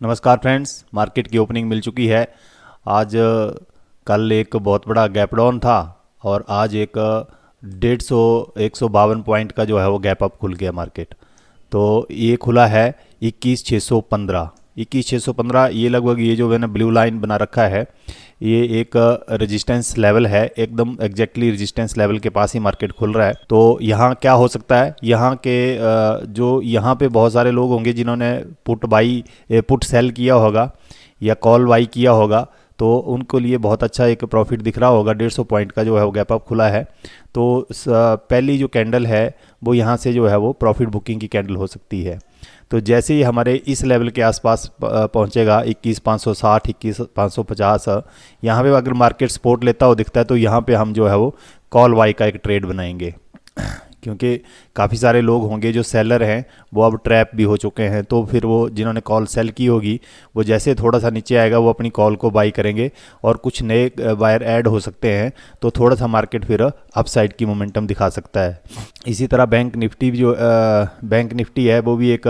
नमस्कार friends, market की opening मिल चुकी है। आज कल एक बहुत बड़ा गैप डाउन था और आज एक 152 पॉइंट का जो है वो गैप अप खुल गया मार्केट। तो ये खुला है 21,615। 21,615 ये लगभग, ये जो मैंने ब्लू लाइन बना रखा है, ये एक रेजिस्टेंस लेवल है। एकदम एग्जैक्टली रेजिस्टेंस लेवल के पास ही मार्केट खुल रहा है। तो यहाँ क्या हो सकता है, यहाँ के जो यहाँ पे बहुत सारे लोग होंगे जिन्होंने पुट सेल किया होगा या कॉल बाई किया होगा, तो उनको लिए बहुत अच्छा एक प्रॉफिट दिख रहा होगा। 150 पॉइंट का जो है वो गैप अप खुला है। तो पहली जो कैंडल है वो यहाँ से जो है वो प्रॉफिट बुकिंग की कैंडल हो सकती है। तो जैसे ही हमारे इस लेवल के आसपास पहुँचेगा 21,560, 21,550, यहाँ पे अगर मार्केट सपोर्ट लेता हो दिखता है तो यहाँ पे हम जो है वो कॉल बाई का एक ट्रेड बनाएंगे। क्योंकि काफ़ी सारे लोग होंगे जो सेलर हैं, वो अब ट्रैप भी हो चुके हैं। तो फिर वो जिन्होंने कॉल सेल की होगी, वो जैसे थोड़ा सा नीचे आएगा वो अपनी कॉल को बाई करेंगे और कुछ नए बायर ऐड हो सकते हैं। तो थोड़ा सा मार्केट फिर अपसाइड की मोमेंटम दिखा सकता है। इसी तरह बैंक निफ्टी है, वो भी एक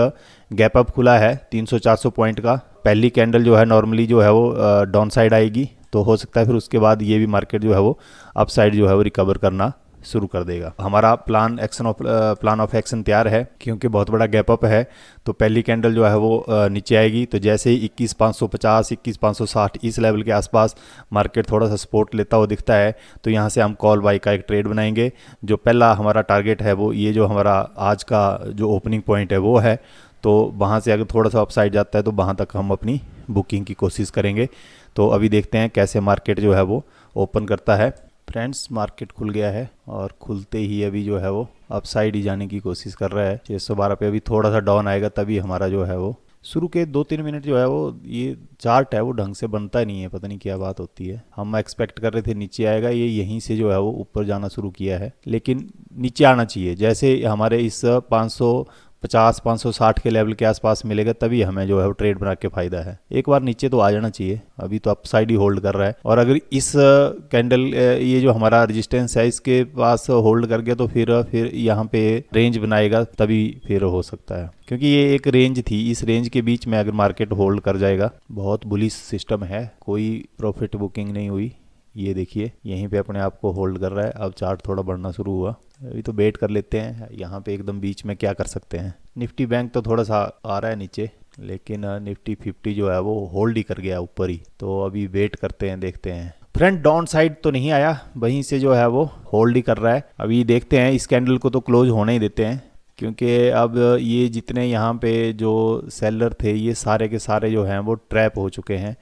गैप अप खुला है 300-400 पॉइंट का। पहली कैंडल जो है नॉर्मली जो है वो डाउन साइड आएगी, तो हो सकता है फिर उसके बाद ये भी मार्केट जो है वो अपसाइड जो है वो रिकवर करना शुरू कर देगा। हमारा प्लान ऑफ एक्शन तैयार है, क्योंकि बहुत बड़ा गैप अप है। तो पहली कैंडल जो है वो नीचे आएगी, तो जैसे ही 21,550, 21,560 इस लेवल के आसपास मार्केट थोड़ा सा सपोर्ट लेता हुआ दिखता है, तो यहाँ से हम कॉल बाई का एक ट्रेड बनाएंगे। जो पहला हमारा टारगेट है वो ये जो हमारा आज का जो ओपनिंग पॉइंट है वो है। तो वहाँ से अगर थोड़ा सा अपसाइड जाता है तो वहाँ तक हम अपनी बुकिंग की कोशिश करेंगे। तो अभी देखते हैं कैसे मार्केट जो है वो ओपन करता है। फ्रेंड्स, मार्केट खुल गया है और खुलते ही अभी जो है वो अपसाइड ही जाने की कोशिश कर रहा है। 612 पे अभी थोड़ा सा डाउन आएगा तभी हमारा जो है वो शुरू के 2-3 मिनट जो है वो, ये चार्ट है वो ढंग से बनता नहीं है, पता नहीं क्या बात होती है। हम एक्सपेक्ट कर रहे थे नीचे आएगा, ये यहीं से जो है वो ऊपर जाना शुरू किया है, लेकिन नीचे आना चाहिए। जैसे हमारे इस 550-560 के लेवल के आसपास मिलेगा तभी हमें जो है वो ट्रेड बना के फायदा है। एक बार नीचे तो आ जाना चाहिए। अभी तो अपसाइड ही होल्ड कर रहा है, और अगर इस कैंडल ये जो हमारा रेजिस्टेंस है इसके पास होल्ड कर गया तो फिर यहाँ पे रेंज बनाएगा, तभी फिर हो सकता है। क्योंकि ये एक रेंज थी, इस रेंज के बीच में अगर मार्केट होल्ड कर जाएगा, बहुत बुलिश सिस्टम है, कोई प्रॉफिट बुकिंग नहीं हुई। ये देखिए यहीं पे अपने आप को होल्ड कर रहा है। अब चार्ट थोड़ा बढ़ना शुरू हुआ, अभी तो वेट कर लेते हैं। यहाँ पे एकदम बीच में क्या कर सकते हैं। निफ्टी बैंक तो थोड़ा सा आ रहा है नीचे, लेकिन निफ्टी 50 जो है वो होल्ड ही कर गया ऊपर ही। तो अभी वेट करते हैं, देखते हैं। फ्रंट डाउन साइड तो नहीं आया, वहीं से जो है वो होल्ड ही कर रहा है। अभी देखते हैं, इस कैंडल को तो क्लोज होने ही देते हैं, क्योंकि अब ये जितने यहाँ पे जो सेलर थे ये सारे के सारे जो हैं वो ट्रैप हो चुके हैं।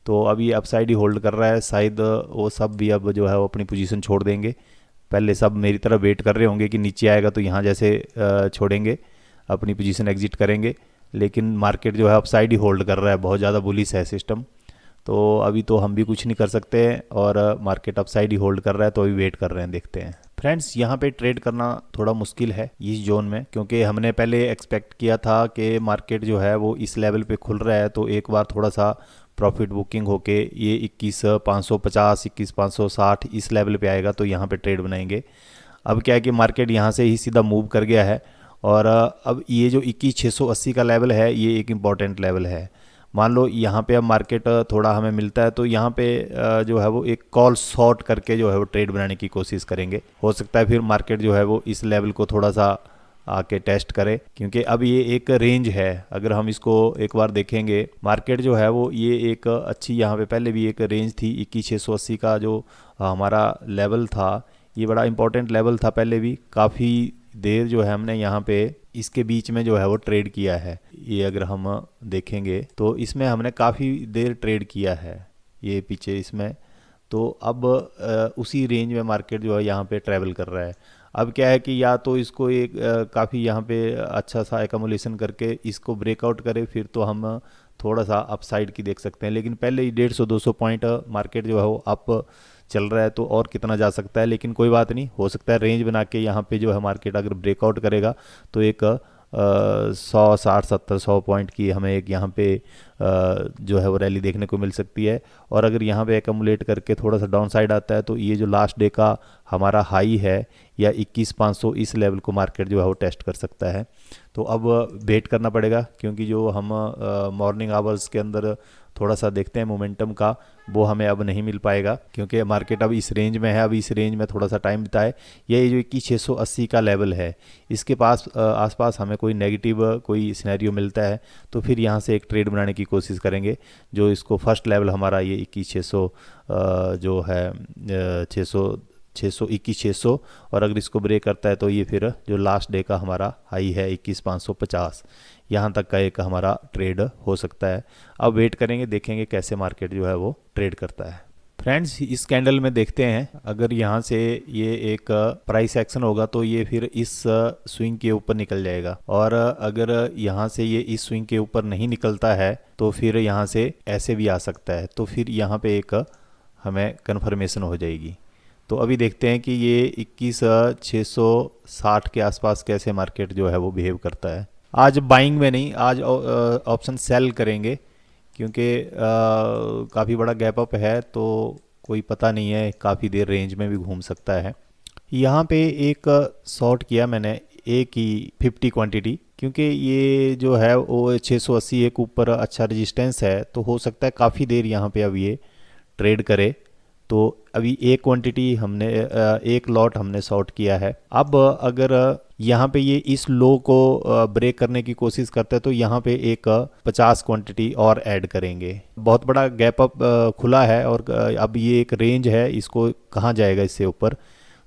तो अभी अपसाइड ही होल्ड कर रहा है। शायद वो सब भी अब जो है वो अपनी पोजीशन छोड़ देंगे। पहले सब मेरी तरह वेट कर रहे होंगे कि नीचे आएगा तो यहाँ जैसे छोड़ेंगे, अपनी पोजीशन एग्जिट करेंगे, लेकिन मार्केट जो है अपसाइड ही होल्ड कर रहा है। बहुत ज़्यादा बुलिश है सिस्टम। तो अभी तो हम भी कुछ नहीं कर सकते, और मार्केट अपसाइड ही होल्ड कर रहा है, तो अभी वेट कर रहे हैं, देखते हैं। फ्रेंड्स, यहाँ पे ट्रेड करना थोड़ा मुश्किल है इस जोन में, क्योंकि हमने पहले एक्सपेक्ट किया था कि मार्केट जो है वो इस लेवल पे खुल रहा है, तो एक बार थोड़ा सा प्रॉफिट बुकिंग होके ये 21,550, 21,560 इस लेवल पे आएगा तो यहाँ पे ट्रेड बनाएंगे। अब क्या है कि मार्केट यहाँ से ही सीधा मूव कर गया है, और अब ये जो 21,680 का लेवल है ये एक इम्पॉर्टेंट लेवल है। मान लो यहाँ पे अब मार्केट थोड़ा हमें मिलता है, तो यहाँ पे जो है वो एक कॉल शॉर्ट करके जो है वो ट्रेड बनाने की कोशिश करेंगे। हो सकता है फिर मार्केट जो है वो इस लेवल को थोड़ा सा आके टेस्ट करे, क्योंकि अब ये एक रेंज है। अगर हम इसको एक बार देखेंगे, मार्केट जो है वो ये एक अच्छी, यहाँ पे पहले भी एक रेंज थी 21,680 का जो हमारा लेवल था, ये बड़ा इंपॉर्टेंट लेवल था। पहले भी काफ़ी देर जो है हमने यहाँ पे इसके बीच में जो है वो ट्रेड किया है। ये अगर हम देखेंगे तो इसमें हमने काफ़ी देर ट्रेड किया है, ये पीछे इसमें। तो अब उसी रेंज में मार्केट जो है यहाँ पे ट्रैवल कर रहा है। अब क्या है कि या तो इसको एक काफ़ी यहाँ पे अच्छा सा एकमुलेशन करके इसको ब्रेकआउट करे, फिर तो हम थोड़ा सा अपसाइड की देख सकते हैं। लेकिन पहले ही 150-200 पॉइंट मार्केट जो है वो अप चल रहा है, तो और कितना जा सकता है। लेकिन कोई बात नहीं, हो सकता है रेंज बना के यहाँ पे जो है मार्केट अगर ब्रेकआउट करेगा तो एक 100, 60, 70, 100 पॉइंट की हमें एक यहाँ पे जो है वो रैली देखने को मिल सकती है। और अगर यहाँ पे एकमुलेट करके थोड़ा सा डाउन साइड आता है तो ये जो लास्ट डे का हमारा हाई है या 21,500, इस लेवल को मार्केट जो है वो टेस्ट कर सकता है। तो अब वेट करना पड़ेगा, क्योंकि जो हम मॉर्निंग आवर्स के अंदर थोड़ा सा देखते हैं मोमेंटम का, वो हमें अब नहीं मिल पाएगा, क्योंकि मार्केट अब इस रेंज में है। अब इस रेंज में थोड़ा सा टाइम बिताए, ये जो 21,680 का लेवल है, इसके पास आसपास हमें कोई नेगेटिव कोई सिनेरियो मिलता है तो फिर यहाँ से एक ट्रेड बनाने की कोशिश करेंगे। जो इसको फर्स्ट लेवल हमारा ये 21,600 जो है 21,600, और अगर इसको ब्रेक करता है तो ये फिर जो लास्ट डे का हमारा हाई है 21,550, यहाँ तक का एक हमारा ट्रेड हो सकता है। अब वेट करेंगे, देखेंगे कैसे मार्केट जो है वो ट्रेड करता है। फ्रेंड्स, इस कैंडल में देखते हैं, अगर यहाँ से ये एक प्राइस एक्शन होगा तो ये फिर इस स्विंग के ऊपर निकल जाएगा, और अगर यहाँ से ये इस स्विंग के ऊपर नहीं निकलता है तो फिर यहाँ से ऐसे भी आ सकता है, तो फिर यहाँ पे एक हमें कन्फर्मेशन हो जाएगी। तो अभी देखते हैं कि ये 21,660 के आसपास कैसे मार्केट जो है वो बिहेव करता है। आज बाइंग में नहीं, आज ऑप्शन सेल करेंगे, क्योंकि काफ़ी बड़ा गैप अप है तो कोई पता नहीं है, काफ़ी देर रेंज में भी घूम सकता है। यहाँ पे एक शॉर्ट किया मैंने ए की 50 क्वांटिटी, क्योंकि ये जो है वो 680 एक ऊपर अच्छा रेजिस्टेंस है, तो हो सकता है काफ़ी देर यहाँ पे अब ये ट्रेड करे। तो अभी एक क्वांटिटी हमने एक लॉट हमने शॉर्ट किया है। अब अगर यहाँ पे ये इस लो को ब्रेक करने की कोशिश करते हैं तो यहाँ पे एक 50 क्वांटिटी और ऐड करेंगे। बहुत बड़ा गैप अप खुला है, और अब ये एक रेंज है, इसको कहाँ जाएगा इससे ऊपर,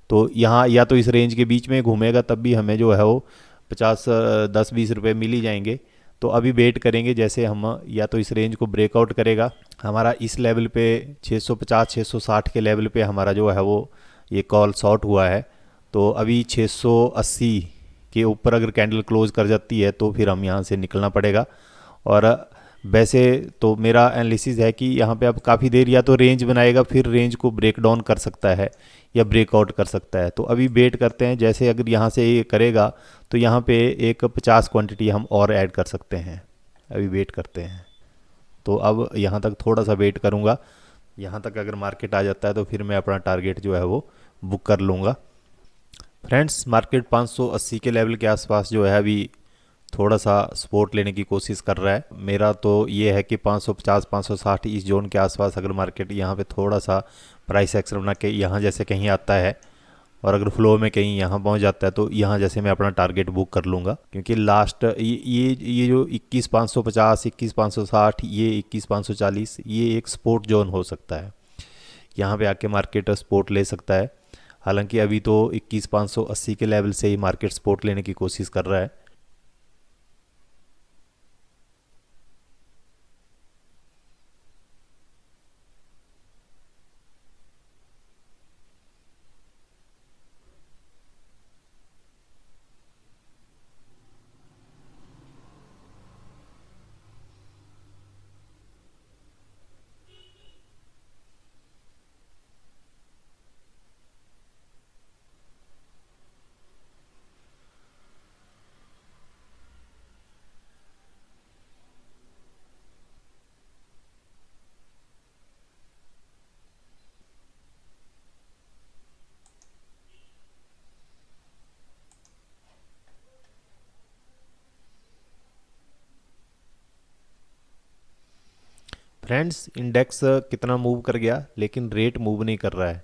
तो यहाँ या तो इस रेंज के बीच में घूमेगा, तब भी हमें जो है वो 50 10-20 रुपये मिल ही जाएंगे। तो अभी वेट करेंगे, जैसे हम या तो इस रेंज को ब्रेकआउट करेगा, हमारा इस लेवल पे 650 660 के लेवल पे हमारा जो है वो ये कॉल शॉर्ट हुआ है। तो अभी 680 के ऊपर अगर कैंडल क्लोज कर जाती है तो फिर हम यहाँ से निकलना पड़ेगा। और वैसे तो मेरा एनालिसिस है कि यहाँ पे अब काफ़ी देर या तो रेंज बनाएगा, फिर रेंज को ब्रेक डाउन कर सकता है या ब्रेकआउट कर सकता है। तो अभी वेट करते हैं, जैसे अगर यहाँ से ये करेगा तो यहाँ पे एक 50 क्वांटिटी हम और ऐड कर सकते हैं। अभी वेट करते हैं, तो अब यहाँ तक थोड़ा सा वेट करूँगा। यहाँ तक अगर मार्केट आ जाता है तो फिर मैं अपना टारगेट जो है वो बुक कर लूँगा। फ्रेंड्स, मार्केट 580 के लेवल के आसपास जो है अभी थोड़ा सा सपोर्ट लेने की कोशिश कर रहा है। मेरा तो ये है कि 550 560 इस जोन के आसपास अगर मार्केट यहाँ पे थोड़ा सा प्राइस एक्शन बना के यहाँ जैसे कहीं आता है, और अगर फ्लो में कहीं यहाँ पहुँच जाता है तो यहाँ जैसे मैं अपना टारगेट बुक कर लूँगा। क्योंकि लास्ट ये जो 21,550 21,560 ये 21,540 ये एक सपोर्ट जोन हो सकता है, यहाँ पे आके मार्केट सपोर्ट ले सकता है। हालांकि अभी तो 21,580 के लेवल से ही मार्केट सपोर्ट लेने की कोशिश कर रहा है। फ्रेंड्स, इंडेक्स कितना मूव कर गया लेकिन रेट मूव नहीं कर रहा है।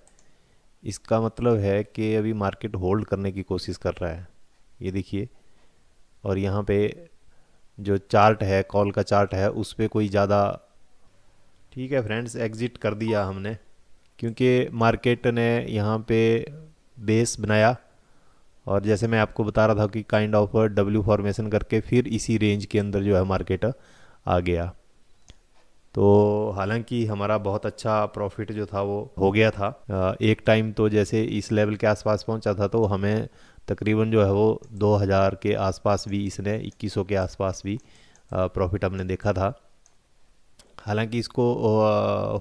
इसका मतलब है कि अभी मार्केट होल्ड करने की कोशिश कर रहा है, ये देखिए। और यहाँ पे जो चार्ट है, कॉल का चार्ट है, उस पर कोई ज़्यादा ठीक है फ्रेंड्स, एग्ज़िट कर दिया हमने, क्योंकि मार्केट ने यहाँ पे बेस बनाया, और जैसे मैं आपको बता रहा था कि काइंड ऑफ डब्ल्यू फॉर्मेशन करके फिर इसी रेंज के अंदर जो है मार्केट आ गया। तो हालांकि हमारा बहुत अच्छा प्रॉफिट जो था वो हो गया था। एक टाइम तो जैसे इस लेवल के आसपास पहुंचा था तो हमें तकरीबन जो है वो 2000 के आसपास भी, इसने 2100 के आसपास भी प्रॉफिट हमने देखा था। हालांकि इसको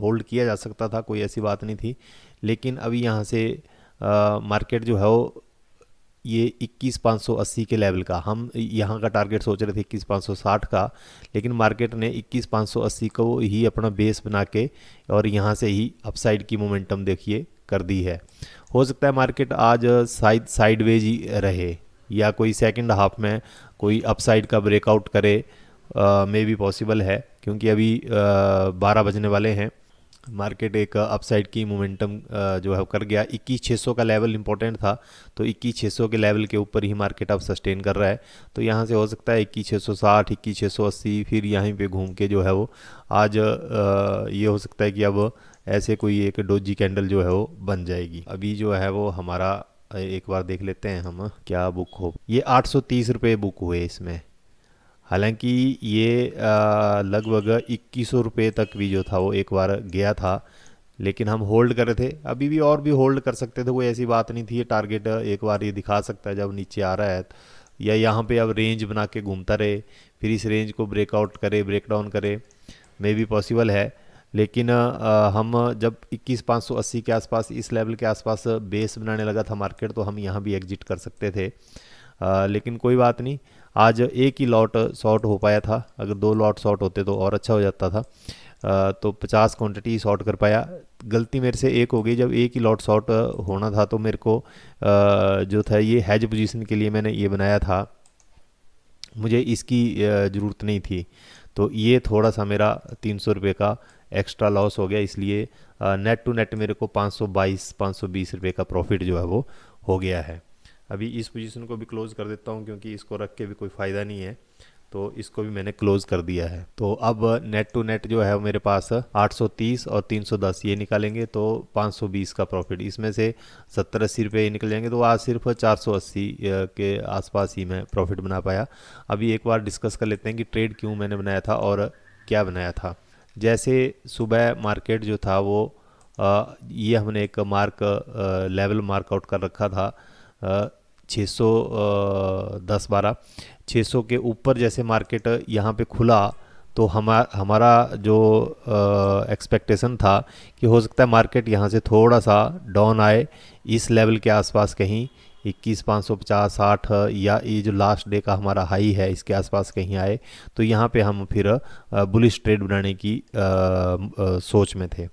होल्ड किया जा सकता था, कोई ऐसी बात नहीं थी, लेकिन अभी यहाँ से मार्केट जो है वो ये 21,580 के लेवल का, हम यहाँ का टारगेट सोच रहे थे 21,560 का, लेकिन मार्केट ने 21,580 को ही अपना बेस बना के और यहाँ से ही अपसाइड की मोमेंटम देखिए कर दी है। हो सकता है मार्केट आज साइडवेज ही रहे या कोई सेकंड हाफ में कोई अपसाइड का ब्रेकआउट करे, मे भी पॉसिबल है, क्योंकि अभी 12 बजने वाले हैं। मार्केट एक अपसाइड की मोमेंटम जो है कर गया। 21,600 का लेवल इंपॉर्टेंट था, तो 21,600 के लेवल के ऊपर ही मार्केट अब सस्टेन कर रहा है। तो यहाँ से हो सकता है 21,660, 21,680, फिर यहीं पे घूम के जो है वो आज ये हो सकता है कि अब ऐसे कोई एक डोजी कैंडल जो है वो बन जाएगी। अभी जो है वो हमारा एक बार देख लेते हैं हम क्या बुक हो। ये 830 रुपये बुक हुए इसमें, हालांकि ये लगभग 2100 रुपये तक भी जो था वो एक बार गया था, लेकिन हम होल्ड कर रहे थे। अभी भी और भी होल्ड कर सकते थे, कोई ऐसी बात नहीं थी। ये टारगेट एक बार ये दिखा सकता है जब नीचे आ रहा है, या यहाँ पे अब रेंज बना के घूमता रहे, फिर इस रेंज को ब्रेकआउट करे, ब्रेक डाउन करे, मे भी पॉसिबल है। लेकिन हम जब 21,580 के आसपास, इस लेवल के आसपास बेस बनाने लगा था मार्केट, तो हम यहाँ भी एग्जिट कर सकते थे। लेकिन कोई बात नहीं, आज एक ही लॉट शॉर्ट हो पाया था। अगर 2 लॉट शॉर्ट होते तो और अच्छा हो जाता था। तो 50 क्वांटिटी शॉर्ट कर पाया। गलती मेरे से एक हो गई, जब एक ही लॉट शॉर्ट होना था तो मेरे को जो था ये हैज पोजीशन के लिए मैंने ये बनाया था, मुझे इसकी ज़रूरत नहीं थी। तो ये थोड़ा सा मेरा 300 रुपये का एक्स्ट्रा लॉस हो गया, इसलिए नेट टू नेट मेरे को 520 रुपये का प्रॉफिट जो है वो हो गया है। अभी इस पोजीशन को भी क्लोज कर देता हूँ, क्योंकि इसको रख के भी कोई फ़ायदा नहीं है, तो इसको भी मैंने क्लोज कर दिया है। तो अब नेट टू नेट जो है मेरे पास 830 और 310 ये निकालेंगे तो 520 का प्रॉफिट, इसमें से 70-80 रुपये निकल जाएंगे, तो आज सिर्फ 480 के आसपास ही मैं प्रॉफिट बना पाया। अभी एक बार डिस्कस कर लेते हैं कि ट्रेड क्यों मैंने बनाया था और क्या बनाया था। जैसे सुबह मार्केट जो था वो ये हमने एक लेवल मार्कआउट कर रखा था 610-12, 600 के ऊपर जैसे मार्केट यहाँ पे खुला तो हमारा जो एक्सपेक्टेशन था कि हो सकता है मार्केट यहाँ से थोड़ा सा डाउन आए, इस लेवल के आसपास कहीं 21,550-60 या ये जो लास्ट डे का हमारा हाई है इसके आसपास कहीं आए, तो यहाँ पे हम फिर बुलिश ट्रेड बनाने की सोच में थे।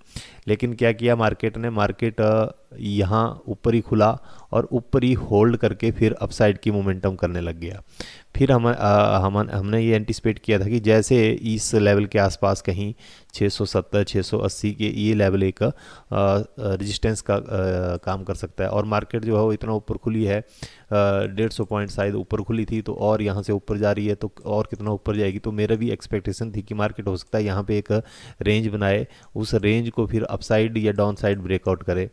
लेकिन क्या किया मार्केट ने, मार्केट यहाँ ऊपर ही खुला और ऊपर ही होल्ड करके फिर अपसाइड की मोमेंटम करने लग गया। फिर हमने ये एंटिसिपेट किया था कि जैसे इस लेवल के आसपास कहीं 670-680 के ये लेवल एक रेजिस्टेंस का काम कर सकता है, और मार्केट जो है वो इतना ऊपर खुली है, 150 पॉइंट शायद ऊपर खुली थी, तो और यहाँ से ऊपर जा रही है तो और कितना ऊपर जाएगी। तो मेरा भी एक्सपेक्टेशन थी कि मार्केट हो सकता है यहाँ पे एक रेंज बनाए, उस रेंज को फिर अपसाइड या डाउन साइड ब्रेकआउट करे।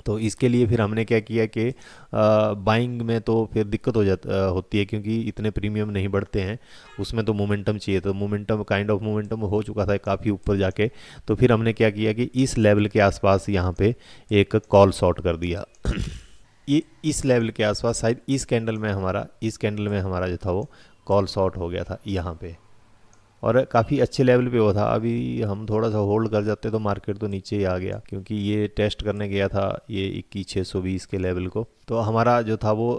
तो इसके लिए फिर हमने क्या किया कि बाइंग में तो फिर दिक्कत होती है, क्योंकि इतने प्रीमियम नहीं बढ़ते हैं, उसमें तो मोमेंटम चाहिए। तो मोमेंटम काइंड ऑफ मोमेंटम हो चुका था काफ़ी ऊपर जाके, तो फिर हमने क्या किया कि इस लेवल के आसपास यहाँ पे एक कॉल शॉर्ट कर दिया। ये इस लेवल के आसपास शायद इस कैंडल में हमारा जो था वो कॉल शॉर्ट हो गया था यहाँ पे, और काफ़ी अच्छे लेवल पे हुआ था। अभी हम थोड़ा सा होल्ड कर जाते तो मार्केट तो नीचे ही आ गया, क्योंकि ये टेस्ट करने गया था ये 21,620 के लेवल को। तो हमारा जो था वो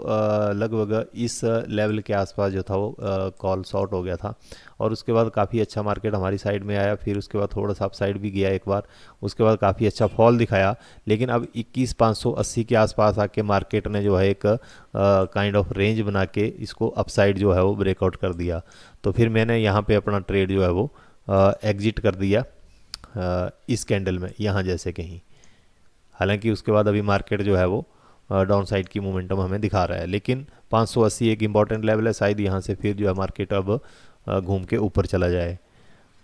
लगभग इस लेवल के आसपास जो था वो कॉल शॉर्ट हो गया था, और उसके बाद काफ़ी अच्छा मार्केट हमारी साइड में आया। फिर उसके बाद थोड़ा सा अप साइड भी गया एक बार, उसके बाद काफ़ी अच्छा फॉल दिखाया। लेकिन अब 21,580 के आसपास आके मार्केट ने जो है एक काइंड ऑफ रेंज बना के इसको अपसाइड जो है वो ब्रेकआउट कर दिया। तो फिर मैंने यहाँ पे अपना ट्रेड जो है वो एग्जिट कर दिया इस कैंडल में, यहाँ जैसे कहीं। हालांकि उसके बाद अभी मार्केट जो है वो डाउन साइड की मोमेंटम हमें दिखा रहा है, लेकिन 580 एक इम्पॉर्टेंट लेवल है, शायद यहाँ से फिर जो है मार्केट अब घूम के ऊपर चला जाए।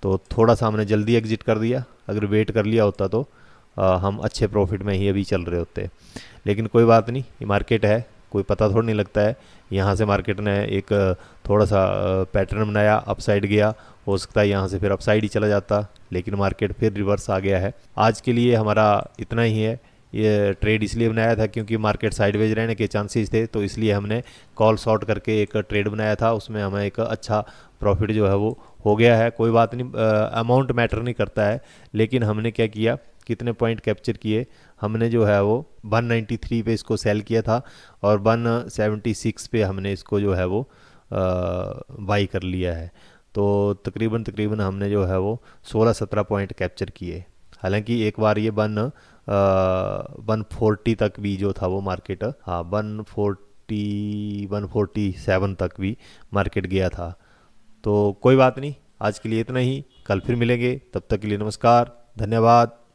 तो थोड़ा सा हमने जल्दी एग्जिट कर दिया, अगर वेट कर लिया होता तो हम अच्छे प्रॉफिट में ही अभी चल रहे होते। लेकिन कोई बात नहीं, ये मार्केट है, कोई पता थोड़ा नहीं लगता है। यहाँ से मार्केट ने एक थोड़ा सा पैटर्न बनाया, अपसाइड गया, हो सकता है यहाँ से फिर अपसाइड ही चला जाता, लेकिन मार्केट फिर रिवर्स आ गया है। आज के लिए हमारा इतना ही है। ये ट्रेड इसलिए बनाया था क्योंकि मार्केट साइडवेज रहने के चांसेस थे, तो इसलिए हमने कॉल शॉर्ट करके एक ट्रेड बनाया था, उसमें हमें एक अच्छा प्रॉफिट जो है वो हो गया है। कोई बात नहीं, अमाउंट मैटर नहीं करता है, लेकिन हमने क्या किया कितने पॉइंट कैप्चर किए, हमने जो है वो 193 पे इसको सेल किया था और 176 पे हमने इसको जो है वो बाई कर लिया है। तो तकरीबन तकरीबन हमने जो है वो 16-17 पॉइंट कैप्चर किए। हालांकि एक बार ये 140 तक भी जो था वो मार्केट, हाँ 147 तक भी मार्केट गया था। तो कोई बात नहीं, आज के लिए इतना ही, कल फिर मिलेंगे, तब तक के लिए नमस्कार, धन्यवाद।